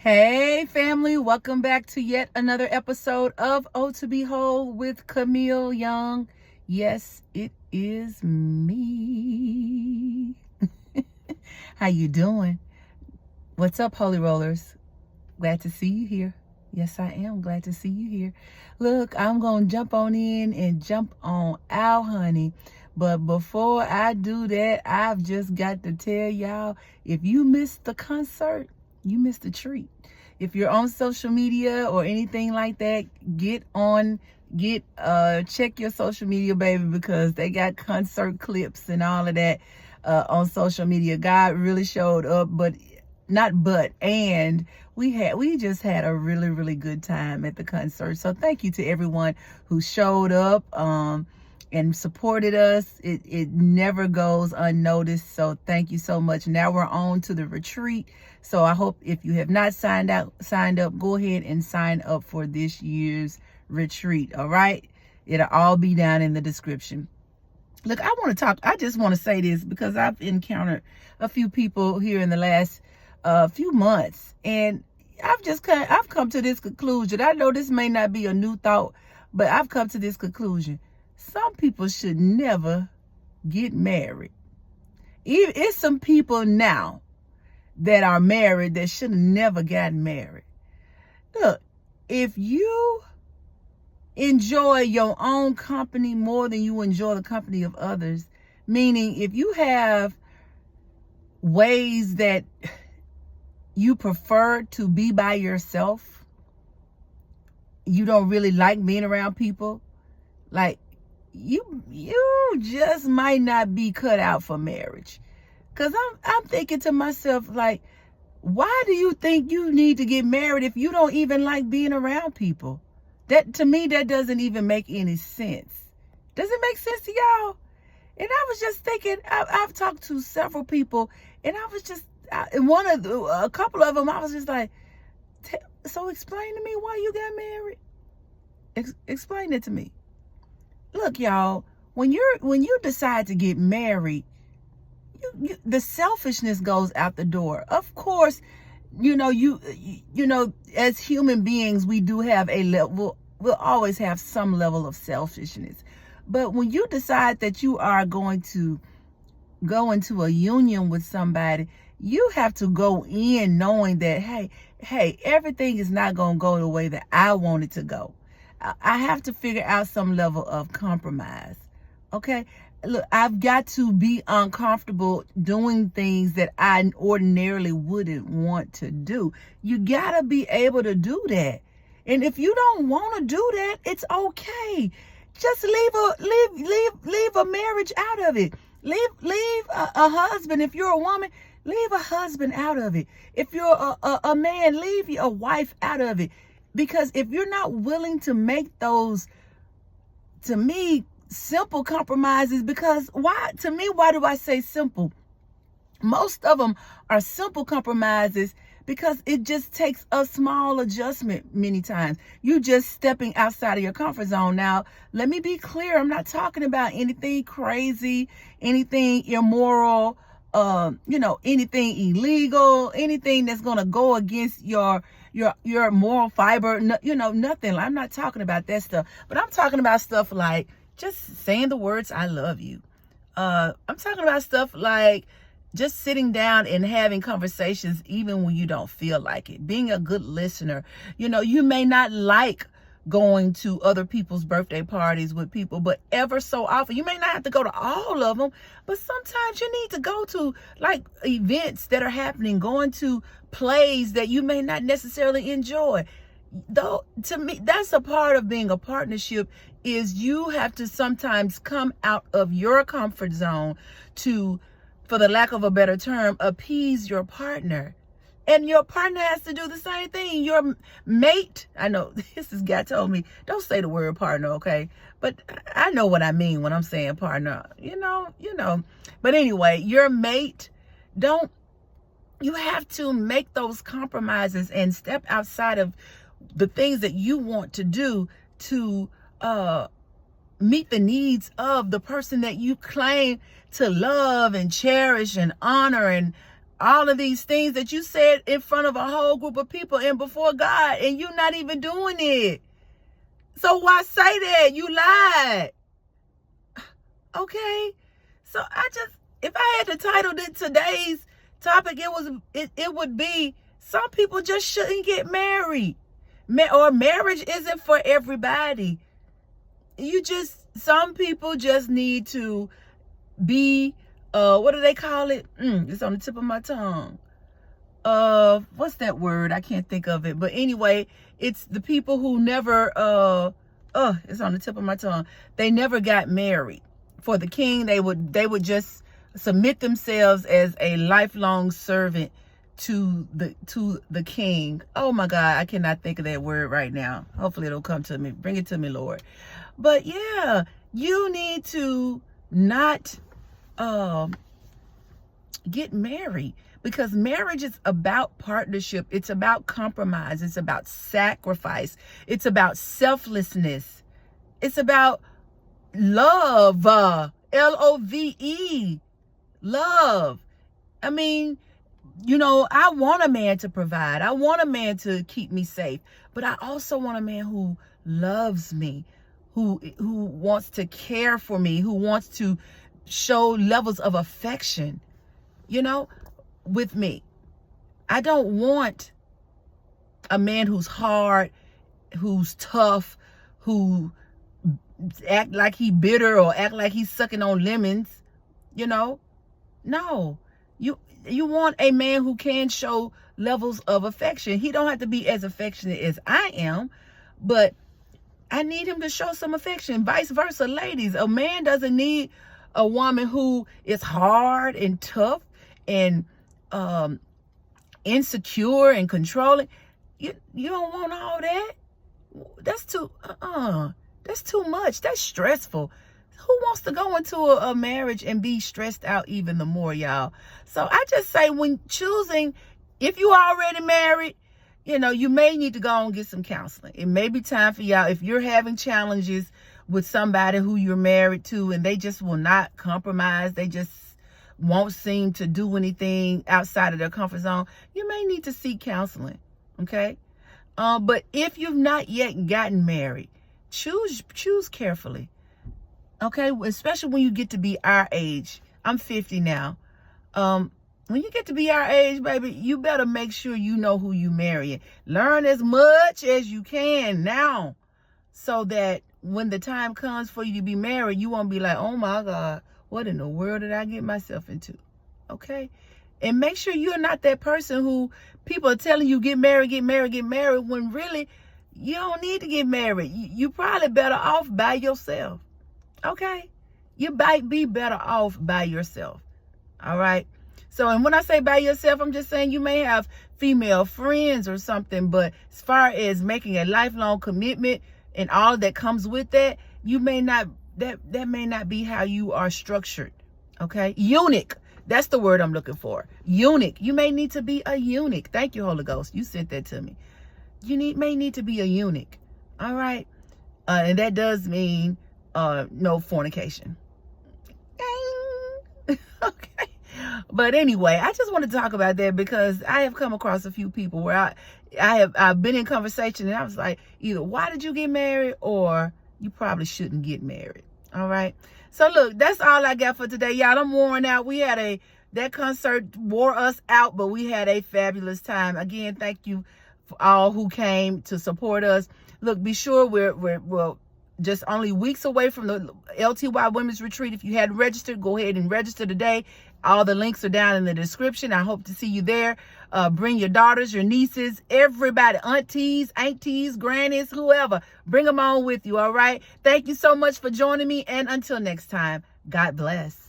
Hey family, welcome back to yet another episode of Oh to Behold with Camille Young. Yes, it is me. How you doing? What's up, Holy Rollers? Glad to see you here. Yes, I am glad to see you here. Look, I'm gonna jump on in and jump on out, honey. But before I do that, I've just got to tell y'all, if you missed the concert, you missed a treat. If you're on social media or anything like that, check your social media, baby, because they got concert clips and all of that on social media. God really showed up, and we just had a really, really good time at the concert. So thank you to everyone who showed up and supported us. It never goes unnoticed. So thank you so much. Now we're on to the retreat. So I hope if you have not signed up, go ahead and sign up for this year's retreat. All right. It'll all be down in the description. Look, I just want to say this because I've encountered a few people here in the last few months, and I've come to this conclusion. I know this may not be a new thought, but I've come to this conclusion. Some people should never get married. It's some people now that are married that should have never gotten married. Look, if you enjoy your own company more than you enjoy the company of others, meaning if you have ways that you prefer to be by yourself, you don't really like being around people, like you just might not be cut out for marriage. Because I'm thinking to myself, like, why do you think you need to get married if you don't even like being around people? That, to me, that doesn't even make any sense. Does it make sense to y'all? And I was just thinking, I've talked to several people, and I was just, a couple of them, I was just like, so explain to me why you got married. Explain it to me. Look, y'all, when you decide to get married, the selfishness goes out the door. Of course, you know, as human beings, we do have a level. We'll always have some level of selfishness. But when you decide that you are going to go into a union with somebody, you have to go in knowing that, hey, everything is not going to go the way that I want it to go. I have to figure out some level of compromise. Okay? Look, I've got to be uncomfortable doing things that I ordinarily wouldn't want to do. You got to be able to do that. And if you don't want to do that, it's okay. Just leave a marriage out of it. Leave a husband. If you're a woman, leave a husband out of it. If you're a man, leave your wife out of it. Because if you're not willing to make those, to me, simple compromises, because why do I say simple? Most of them are simple compromises because it just takes a small adjustment many times. You just stepping outside of your comfort zone. Now, let me be clear. I'm not talking about anything crazy, anything immoral, anything illegal, anything that's going to go against your moral fiber, nothing. I'm not talking about that stuff, but I'm talking about stuff like just saying the words, I love you. I'm talking about stuff like just sitting down and having conversations even when you don't feel like it. Being a good listener. You may not like going to other people's birthday parties with people, but ever so often, you may not have to go to all of them, but sometimes you need to go to like events that are happening, going to plays that you may not necessarily enjoy. Though, to me, that's a part of being a partnership, is you have to sometimes come out of your comfort zone to, for the lack of a better term, appease your partner. And your partner has to do the same thing. Your mate, I know this guy told me, don't say the word partner, okay? But I know what I mean when I'm saying partner, you know. But anyway, your mate, you have to make those compromises and step outside of the things that you want to do to meet the needs of the person that you claim to love and cherish and honor and all of these things that you said in front of a whole group of people and before God, and you're not even doing it. So why say that? You lied. Okay? So if I had to title today's topic, it would be, some people just shouldn't get married. Or marriage isn't for everybody. Some people just need to be, what do they call it? It's on the tip of my tongue. What's that word? I can't think of it. But anyway, it's the people who never, it's on the tip of my tongue. They never got married. For the king, they would just submit themselves as a lifelong servant to the king. Oh my God, I cannot think of that word right now. Hopefully it'll come to me. Bring it to me, Lord. But yeah, you need to not get married, because marriage is about partnership. It's about compromise. It's about sacrifice. It's about selflessness. It's about love, Love, love. I mean, I want a man to provide. I want a man to keep me safe, but I also want a man who loves me, who wants to care for me, who wants to show levels of affection, with me. I don't want a man who's hard, who's tough, who act like he bitter or act like he's sucking on lemons, No, you want a man who can show levels of affection. He don't have to be as affectionate as I am, but I need him to show some affection. Vice versa, ladies. A man doesn't need a woman who is hard and tough and insecure and controlling. You don't want all that. That's too much. That's stressful. Who wants to go into a marriage and be stressed out even the more, y'all? So I just say, when choosing, if you already married, you may need to go and get some counseling. It may be time for y'all, if you're having challenges with somebody who you're married to and they just will not compromise, they just won't seem to do anything outside of their comfort zone, you may need to seek counseling, okay? But if you've not yet gotten married, choose carefully. Okay, especially when you get to be our age. I'm 50 now. When you get to be our age, baby, you better make sure you know who you marrying. Learn as much as you can now, so that when the time comes for you to be married, you won't be like, oh my God, what in the world did I get myself into? Okay? And make sure you're not that person who people are telling you, get married, when really you don't need to get married. You probably better off by yourself. Okay? You might be better off by yourself. All right? So, and when I say by yourself, I'm just saying you may have female friends or something, but as far as making a lifelong commitment and all that comes with that, you may not, that may not be how you are structured. Okay? Eunuch. That's the word I'm looking for. Eunuch. You may need to be a eunuch. Thank you, Holy Ghost. You sent that to me. You may need to be a eunuch. All right? And that does mean no fornication. Okay. But anyway, I just want to talk about that because I have come across a few people where I've been in conversation and I was like, either why did you get married or you probably shouldn't get married. All right. So look, that's all I got for today, y'all. I'm worn out. That concert wore us out, but we had a fabulous time. Again, thank you for all who came to support us. Look, be sure we're just only weeks away from the LTY Women's Retreat. If you hadn't registered, go ahead and register today. All the links are down in the description. I hope to see you there. Bring your daughters, your nieces, everybody, aunties, grannies, whoever. Bring them on with you, all right? Thank you so much for joining me. And until next time, God bless.